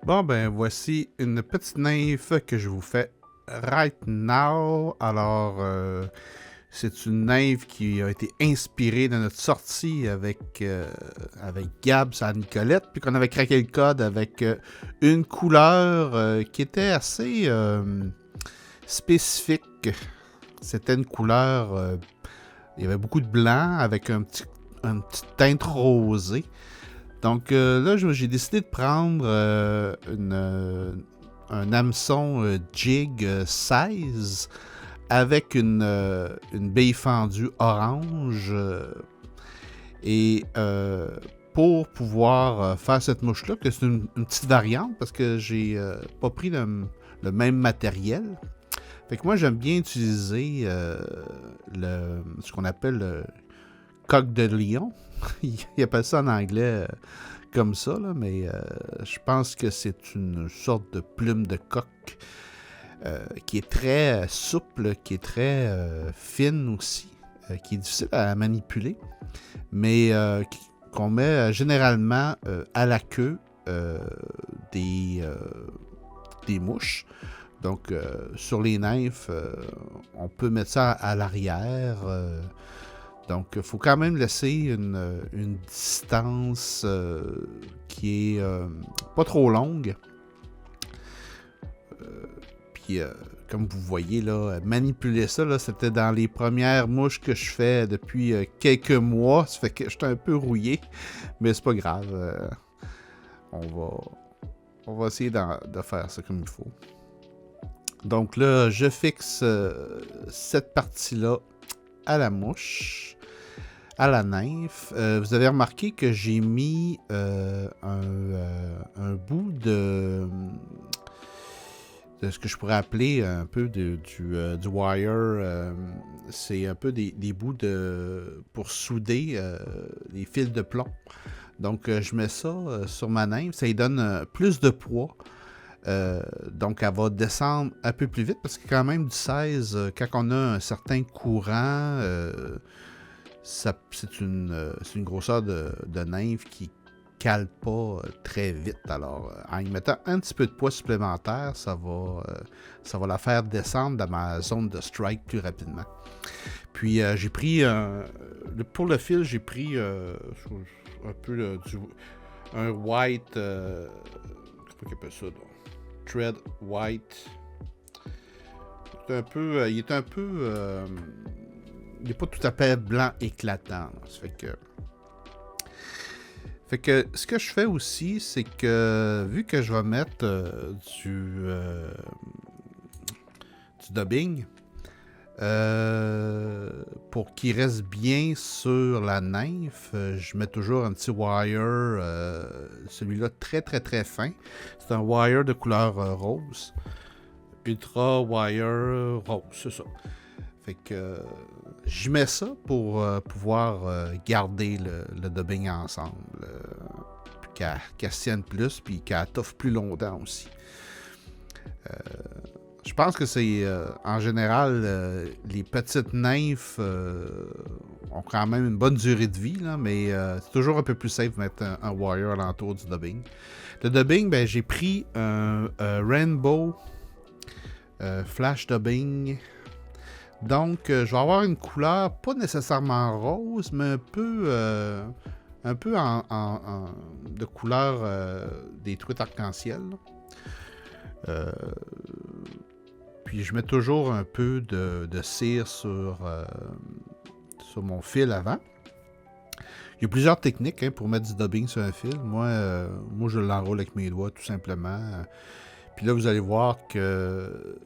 Bon, ben voici une petite nymphe que je vous fais right now. Alors, c'est une nymphe qui a été inspirée de notre sortie avec Gab à Nicolette, puis qu'on avait craqué le code avec une couleur qui était assez spécifique. C'était une couleur, il y avait beaucoup de blanc avec une petite teinte rosée. Donc là, j'ai décidé de prendre un hameçon jig 16 avec une bille fendue orange et pour pouvoir faire cette mouche-là, que c'est une petite variante parce que j'ai pas pris le même matériel. Fait que moi, j'aime bien utiliser ce qu'on appelle le coq de lion. Ils appellent ça en anglais comme ça, là, mais je pense que c'est une sorte de plume de coq qui est très souple, qui est très fine aussi, qui est difficile à manipuler, mais qu'on met généralement à la queue des, euh, des mouches. Donc, sur les nymphes, on peut mettre ça à l'arrière. Donc, il faut quand même laisser une distance qui est pas trop longue. Puis, comme vous voyez, là, manipuler ça, là, c'était dans les premières mouches que je fais depuis quelques mois. Ça fait que j'étais un peu rouillé, mais c'est pas grave. On va, on va essayer de faire ça comme il faut. Donc là, je fixe cette partie-là à la mouche, à la nymphe. Vous avez remarqué que j'ai mis un bout de ce que je pourrais appeler un peu du wire. C'est un peu des bouts pour souder les fils de plomb. Donc, je mets ça sur ma nymphe. Ça lui donne plus de poids. Donc, elle va descendre un peu plus vite parce que quand même du 16, quand on a un certain courant, c'est une grosseur de nymphe qui cale pas très vite. Alors, en y mettant un petit peu de poids supplémentaire, ça va la faire descendre dans ma zone de strike plus rapidement. Puis, j'ai pris, pour le fil, j'ai pris un peu un white, comment on appelle ça, donc? Thread white. Il est un peu, il n'est pas tout à fait blanc éclatant. Là. Ça fait que ce que je fais aussi, c'est que vu que je vais mettre du dubbing, pour qu'il reste bien sur la nymphe, je mets toujours un petit wire, celui-là très très très fin. C'est un wire de couleur rose. Ultra wire rose, c'est ça. Fait que je mets ça pour pouvoir garder le dubbing ensemble. Puis qu'elle tienne plus, puis qu'elle toffe plus longtemps aussi. Je pense que c'est, en général, les petites nymphes ont quand même une bonne durée de vie, là, mais c'est toujours un peu plus safe de mettre un wire alentour du dubbing. Le dubbing, ben, j'ai pris un Rainbow Flash Dubbing. Donc, je vais avoir une couleur pas nécessairement rose, mais un peu de couleur des truites arc-en-ciel. Euh, Puis je mets toujours un peu de cire sur mon fil avant. Il y a plusieurs techniques pour mettre du dubbing sur un fil. Moi je l'enroule avec mes doigts tout simplement. Puis là, vous allez voir que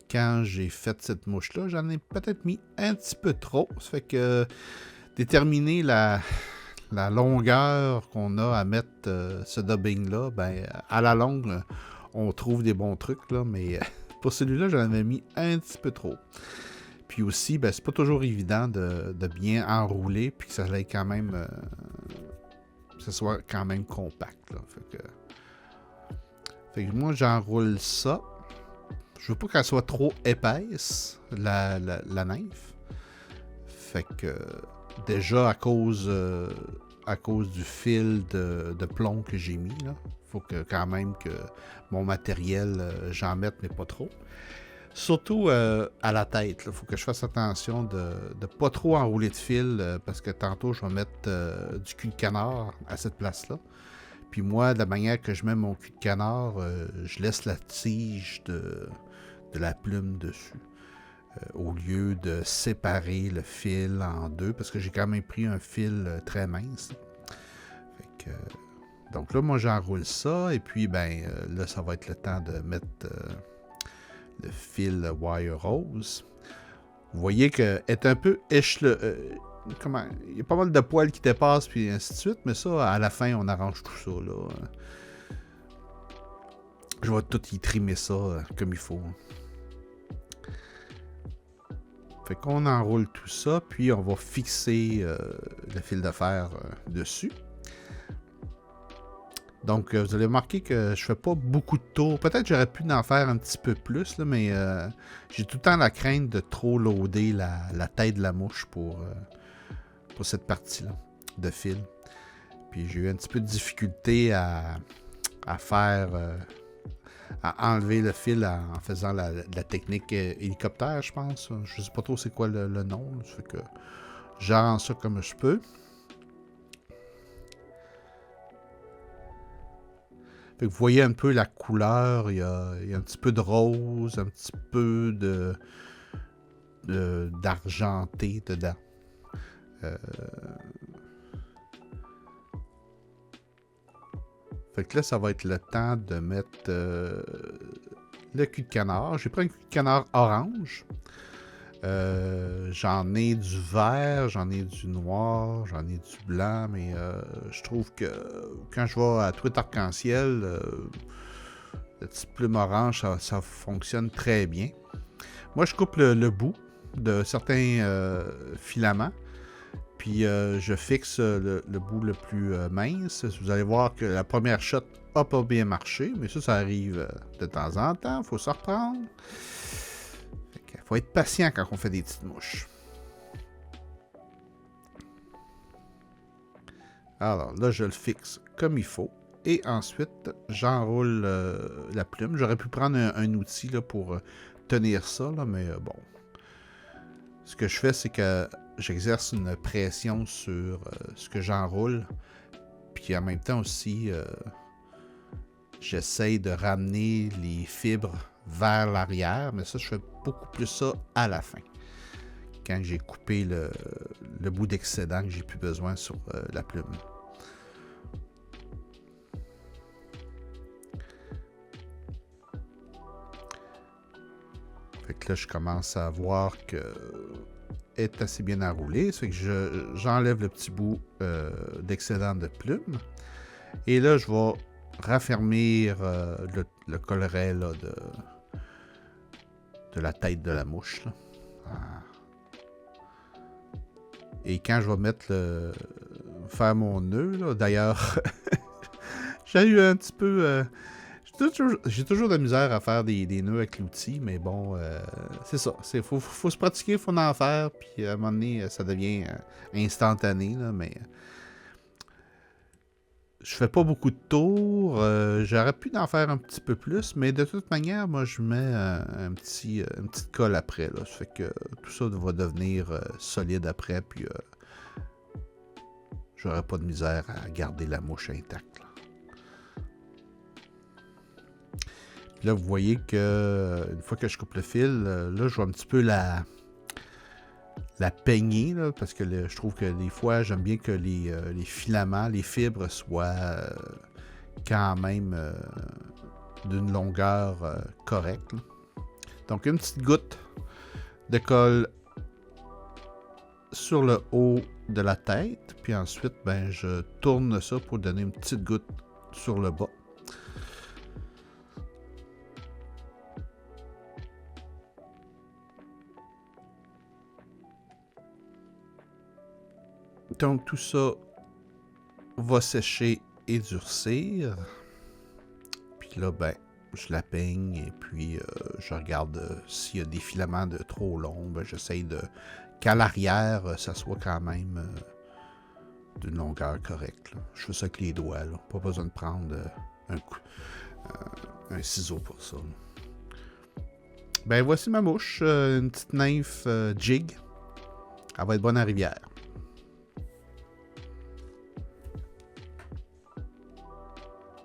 quand j'ai fait cette mouche-là, j'en ai peut-être mis un petit peu trop. Ça fait que déterminer la longueur qu'on a à mettre ce dubbing-là, ben, à la longue, on trouve des bons trucs, là, mais pour celui-là, j'en avais mis un petit peu trop. Puis aussi, ben, c'est pas toujours évident de bien enrouler, puis que ça aille quand même, que ce soit quand même compact. Là. Fait que moi, j'enroule ça. Je veux pas qu'elle soit trop épaisse, la nymphe. Fait que déjà à cause du fil de plomb que j'ai mis, là. faut que quand même que mon matériel, j'en mette, mais pas trop. Surtout à la tête. Il faut que je fasse attention de ne pas trop enrouler de fil parce que tantôt, je vais mettre du cul de canard à cette place-là. Puis moi, de la manière que je mets mon cul de canard, je laisse la tige de la plume dessus. Au lieu de séparer le fil en deux, parce que j'ai quand même pris un fil très mince. Fait que, donc là, moi, j'enroule ça, et puis, là, ça va être le temps de mettre le fil wire rose. Vous voyez qu'elle est un peu comment, il y a pas mal de poils qui dépassent, puis ainsi de suite, mais ça, à la fin, on arrange tout ça, là. Je vais tout y trimer ça comme il faut. Fait qu'on enroule tout ça, puis on va fixer le fil de fer dessus. Donc, vous allez remarquer que je fais pas beaucoup de tours. Peut-être que j'aurais pu en faire un petit peu plus, là, mais j'ai tout le temps la crainte de trop loader la tête de la mouche pour cette partie-là de fil. Puis j'ai eu un petit peu de difficulté à faire... à enlever le fil en faisant la technique hélicoptère, je pense. Je sais pas trop c'est quoi le nom. Ça fait que j'arrange ça comme je peux. Fait que vous voyez un peu la couleur. Il y a un petit peu de rose, un petit peu d'argenté dedans. Fait que là, ça va être le temps de mettre le cul de canard. J'ai pris un cul de canard orange. J'en ai du vert, j'en ai du noir, j'en ai du blanc, mais je trouve que quand je vais à Tweet Arc-en-Ciel, le petit plume orange, ça fonctionne très bien. Moi, je coupe le bout de certains filaments. Puis je fixe le bout le plus mince. Vous allez voir que la première shot n'a pas bien marché, mais ça arrive de temps en temps. Il faut se reprendre. Il faut être patient quand on fait des petites mouches. Alors là, je le fixe comme il faut. Et ensuite, j'enroule la plume. J'aurais pu prendre un outil là, pour tenir ça, là, mais bon. Ce que je fais, c'est que j'exerce une pression sur ce que j'enroule. Puis en même temps aussi, j'essaye de ramener les fibres vers l'arrière. Mais ça, je fais beaucoup plus ça à la fin. Quand j'ai coupé le bout d'excédent que j'ai plus besoin sur la plume. Fait que là, je commence à voir que est assez bien enroulé. Ça fait que j'enlève le petit bout d'excédent de plume. Et là, je vais raffermir le collet là, de la tête de la mouche. Là. Et quand je vais faire mon nœud, d'ailleurs, j'ai eu un petit peu... j'ai toujours de la misère à faire des nœuds avec l'outil, mais bon, c'est ça. Il faut se pratiquer, il faut en faire, puis à un moment donné, ça devient instantané, là, mais je fais pas beaucoup de tours. J'aurais pu en faire un petit peu plus, mais de toute manière, moi, je mets une petite colle après, là. Ça fait que tout ça va devenir solide après, puis j'aurai pas de misère à garder la mouche intacte, là. Là, vous voyez que une fois que je coupe le fil, là, je vais un petit peu la peigner, là, parce que je trouve que des fois, j'aime bien que les filaments, les fibres soient quand même d'une longueur correcte. Là. Donc, une petite goutte de colle sur le haut de la tête, puis ensuite, je tourne ça pour donner une petite goutte sur le bas. Donc, tout ça va sécher et durcir. Puis là, je la peigne et puis je regarde s'il y a des filaments de trop longs. J'essaye qu'à l'arrière, ça soit quand même d'une longueur correcte. Là. Je fais ça avec les doigts. Là. Pas besoin de prendre un ciseau pour ça. Ben, voici ma mouche. Une petite nymphe jig. Elle va être bonne à rivière.